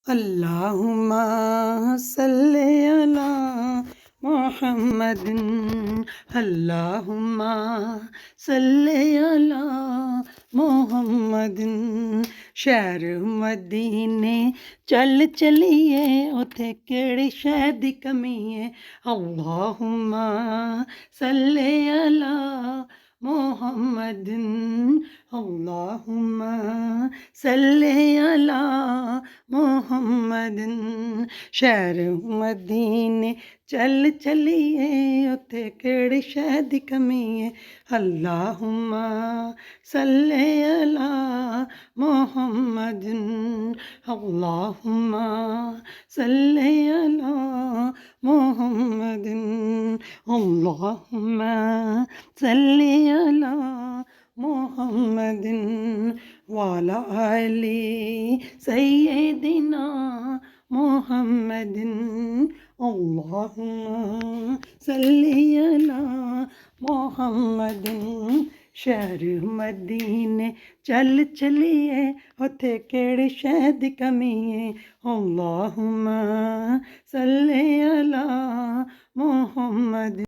अल्लाहुम्मा सल्ले अला मुहम्मदिन। अल्लाहुम्मा सल्ले अला मुहम्मदिन। शहर मदीने चल चलिए, उथे केड़ी शै दी कमी है। अल्लाहुम्मा सल्ले अला मुहम्मदिन। अल्लाहुम्मा सल्ले अला मुहम्मदिन। शहर मदीने चल चलिए, उथे केड़ी शै दी कमी है। अल्लाहुम्मा सल्ले अला मुहम्मदिन। अल्लाहुम्मा सल्ले अला मुहम्मदिन। अल्लाहुम्मा सल्ले अला मुहम्मदिन वाला अली सय्यदिना मुहम्मदिन। अल्लाहुम्मा सल्ली अला मुहम्मदिन। शहर मदीने चल चलिए, उथे केड़ी शै दी कमी है। अल्लाहुम्मा सल्ली अला मुहम्मदिन।